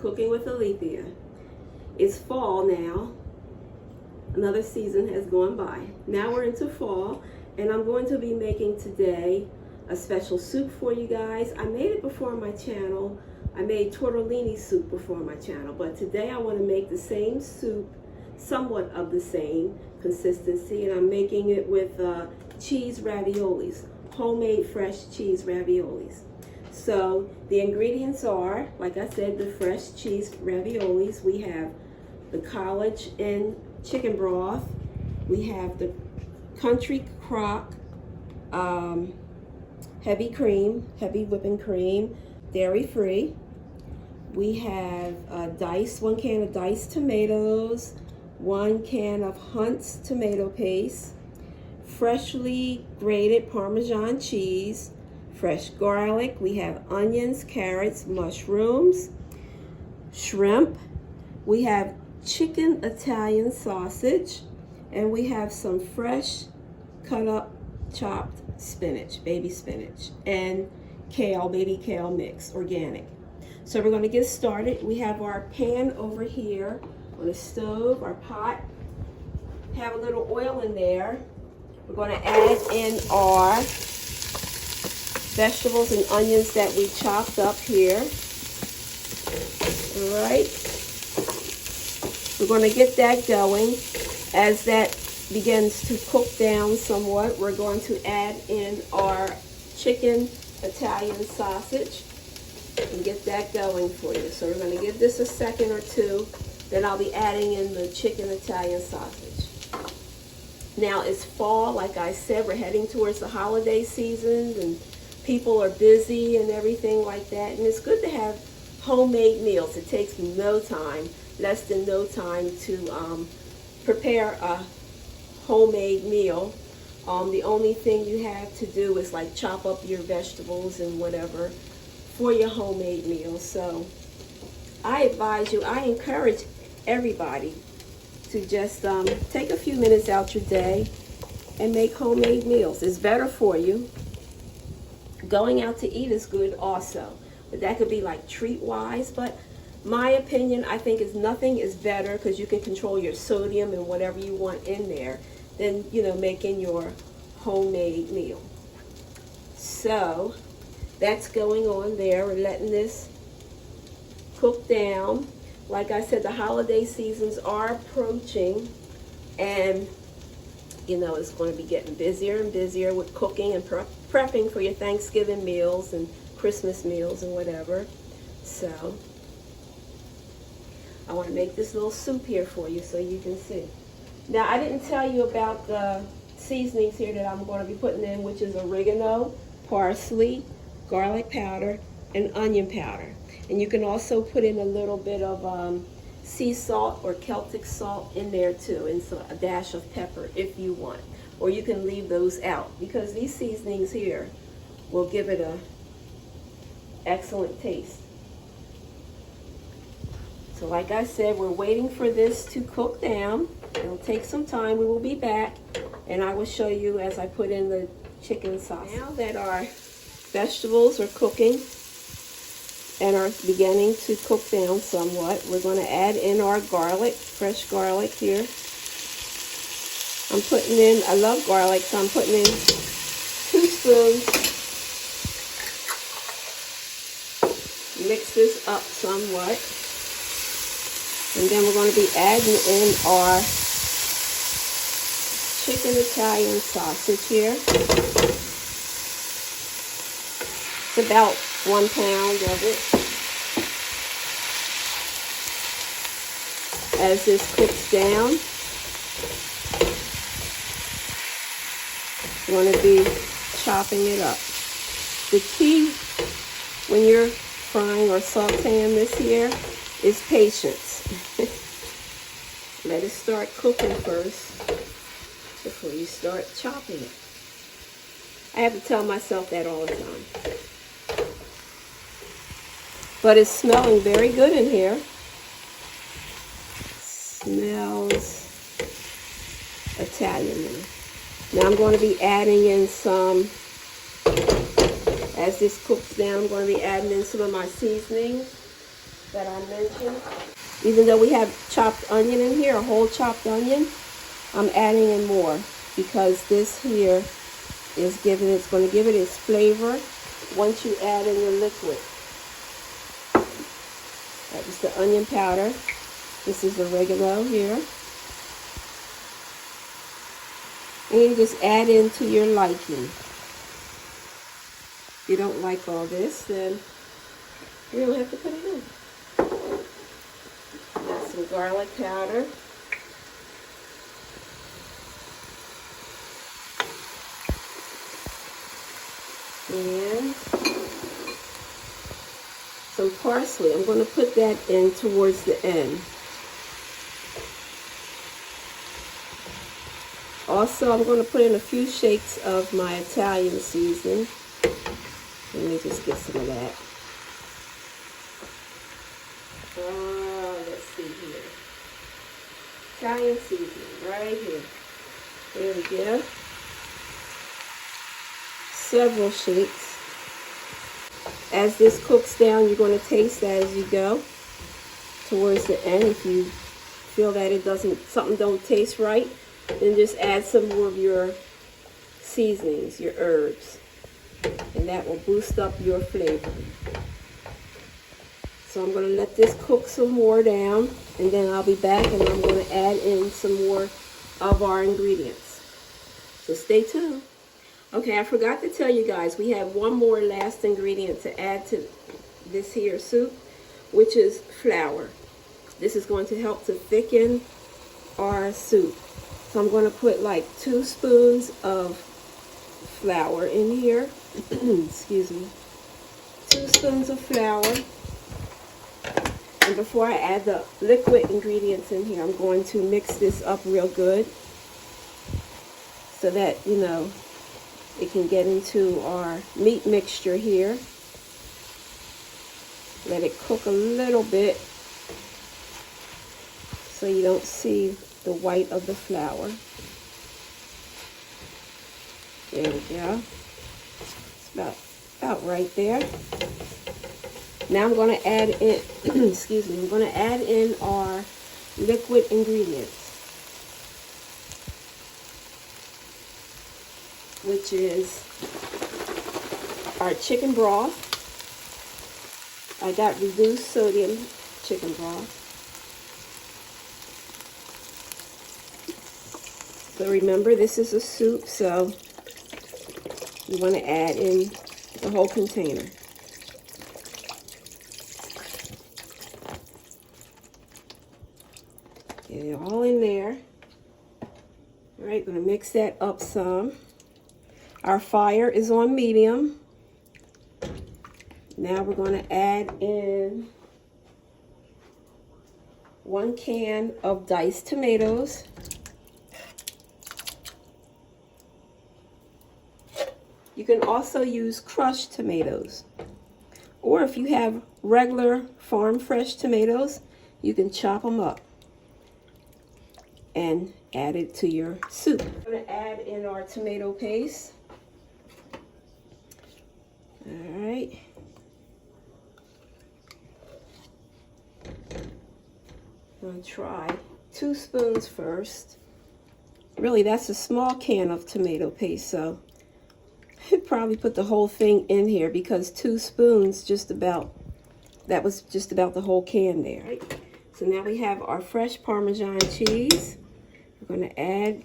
Cooking with Alethea. It's fall now. Another season has gone by. Now we're into fall, and I'm going to be making today a special soup for you guys. I made it before on my channel. I made tortellini soup before on my channel, but today I want to make the same soup, somewhat of the same consistency, and I'm making it with cheese raviolis, homemade fresh cheese raviolis. So the ingredients are, like I said, the fresh cheese raviolis. We have the college and chicken broth. We have the country crock heavy whipping cream, dairy free. We have one can of diced tomatoes, 1 can of Hunt's tomato paste, freshly grated Parmesan cheese, fresh garlic. We have onions, carrots, mushrooms, shrimp. We have chicken Italian sausage, and we have some fresh cut up chopped spinach, baby spinach, and kale, baby kale mix, organic. So we're going to get started. We have our pan over here on the stove, our pot. Have a little oil in there. We're going to add in our vegetables and onions that we chopped up here. All right. We're going to get that going. As that begins to cook down somewhat, we're going to add in our chicken Italian sausage and get that going for you. So we're going to give this a second or two, then I'll be adding in the chicken Italian sausage. Now it's fall, like I said, we're heading towards the holiday season and people are busy and everything like that, and it's good to have homemade meals. It takes no time, less than no time to prepare a homemade meal. The only thing you have to do is like chop up your vegetables and whatever for your homemade meal. So I encourage everybody to just take a few minutes out your day and make homemade meals. It's better for you. Going out to eat is good also, but that could be like treat wise. But my opinion, I think, is nothing is better, because you can control your sodium and whatever you want in there, than, you know, making your homemade meal. So that's going on there. We're letting this cook down. Like I said, the holiday seasons are approaching, and you know, it's going to be getting busier and busier with cooking and prepping for your Thanksgiving meals and Christmas meals and whatever. So I want to make this little soup here for you so you can see. Now, I didn't tell you about the seasonings here that I'm going to be putting in, which is oregano, parsley, garlic powder, and onion powder. And you can also put in a little bit of sea salt or Celtic salt in there too, and so a dash of pepper if you want. Or you can leave those out, because these seasonings here will give it a excellent taste. So like I said, we're waiting for this to cook down. It'll take some time. We will be back, and I will show you as I put in the chicken sauce. Now that our vegetables are cooking and are beginning to cook down somewhat, we're going to add in our garlic, fresh garlic here. I'm putting in, I love garlic, so I'm putting in 2 spoons. Mix this up somewhat. And then we're going to be adding in our chicken Italian sausage here. It's about 1 pound of it. As this cooks down, we're going to be chopping it up. The key when you're frying or sauteing this here is patience. Let it start cooking first before you start chopping it. I have to tell myself that all the time. But it's smelling very good in here. Smells Italian now. Now I'm going to be adding in some, as this cooks down, I'm going to be adding in some of my seasonings. that I mentioned. Even though we have chopped onion in here, a whole chopped onion, I'm adding in more because this here is it's going to give it its flavor once you add in the liquid. That was the onion powder. This is oregano here. And you just add into your liking. If you don't like all this, then you don't have to put it in. Got some garlic powder. And some parsley. I'm going to put that in towards the end. Also, I'm going to put in a few shakes of my Italian seasoning. Let me just get some of that. Let's see here. Italian seasoning right here. There we go. Several shakes. As this cooks down, you're going to taste that as you go towards the end. If you feel that something don't taste right, then just add some more of your seasonings, your herbs, and that will boost up your flavor. So I'm going to let this cook some more down, and then I'll be back and I'm going to add in some more of our ingredients. So stay tuned. Okay, I forgot to tell you guys, we have one more last ingredient to add to this here soup, which is flour. This is going to help to thicken our soup. So I'm going to put like 2 spoons of flour in here. Excuse me. 2 spoons of flour. And before I add the liquid ingredients in here, I'm going to mix this up real good so that, you know, it can get into our meat mixture here. Let it cook a little bit so you don't see the white of the flour. There we go. It's about right there. Now I'm going to add in, excuse me, I'm going to add in our liquid ingredients, which is our chicken broth. I got reduced sodium chicken broth. So remember, this is a soup, so you want to add in the whole container. Get it all in there. All right, going to mix that up some. Our fire is on medium. Now we're going to add in 1 can of diced tomatoes. You can also use crushed tomatoes. Or if you have regular farm fresh tomatoes, you can chop them up and add it to your soup. I'm going to add in our tomato paste. All right. I'm going to try 2 spoons first. Really, that's a small can of tomato paste, so I'd probably put the whole thing in here because 2 spoons that was just about the whole can there. Right? So now we have our fresh Parmesan cheese. We're going to add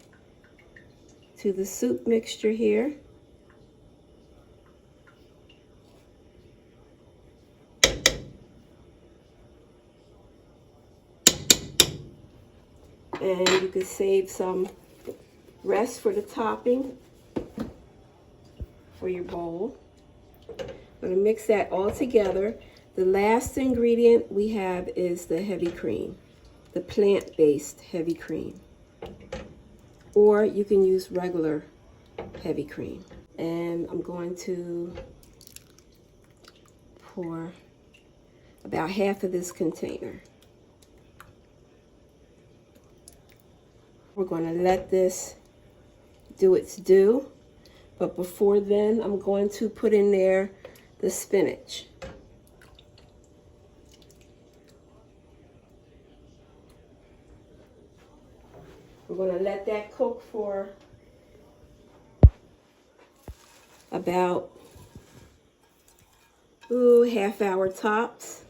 to the soup mixture here. And you can save some rest for the topping for your bowl. I'm going to mix that all together. The last ingredient we have is the heavy cream, the plant-based heavy cream. Or you can use regular heavy cream. And I'm going to pour about half of this container. We're going to let this do its due. But before then, I'm going to put in there the spinach. We're going to let that cook for about half hour tops.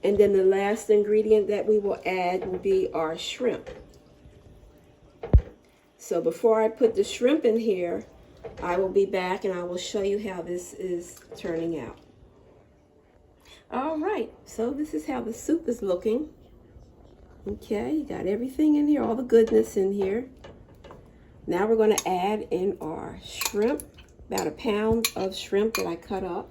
And then the last ingredient that we will add will be our shrimp. So before I put the shrimp in here, I will be back and I will show you how this is turning out. All right, so this is how the soup is looking. Okay, you got everything in here, all the goodness in here. Now we're going to add in our shrimp, about a pound of shrimp that I cut up.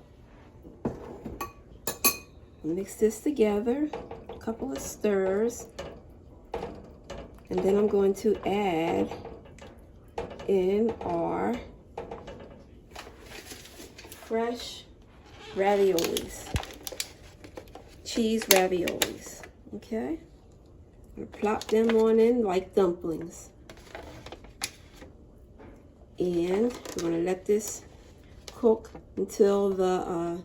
Mix this together, a couple of stirs, and then I'm going to add in our fresh raviolis, cheese raviolis. Okay, I'm gonna plop them on in like dumplings, and we're gonna let this cook until the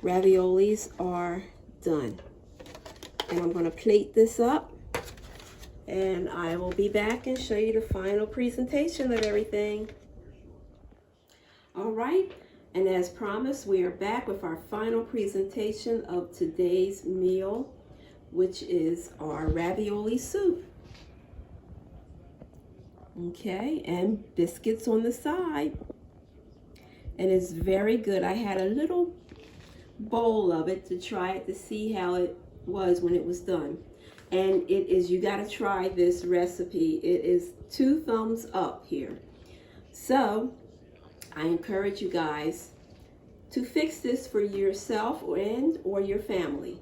raviolis are done. And I'm going to plate this up, and I will be back and show you the final presentation of everything. All right, and as promised, we are back with our final presentation of today's meal, which is our ravioli soup. Okay, and biscuits on the side. And it's very good. I had a little bowl of it to try it to see how it was when it was done, and it is, you got to try this recipe. It is 2 thumbs up here. So I encourage you guys to fix this for yourself or your family.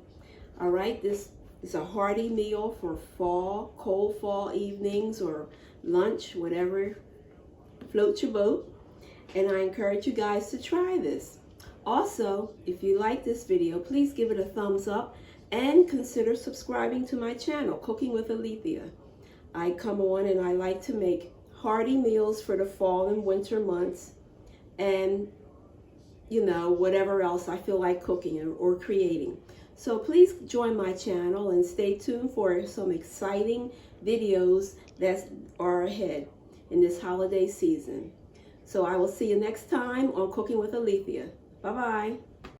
All right, this is a hearty meal for fall, cold fall evenings or lunch, whatever floats your boat, and I encourage you guys to try this. Also, if you like this video, please give it a thumbs up and consider subscribing to my channel, Cooking with Alethea. I come on and I like to make hearty meals for the fall and winter months, and you know, whatever else I feel like cooking or creating. So please join my channel and stay tuned for some exciting videos that are ahead in this holiday season. So I will see you next time on Cooking with Alethea. Bye-bye.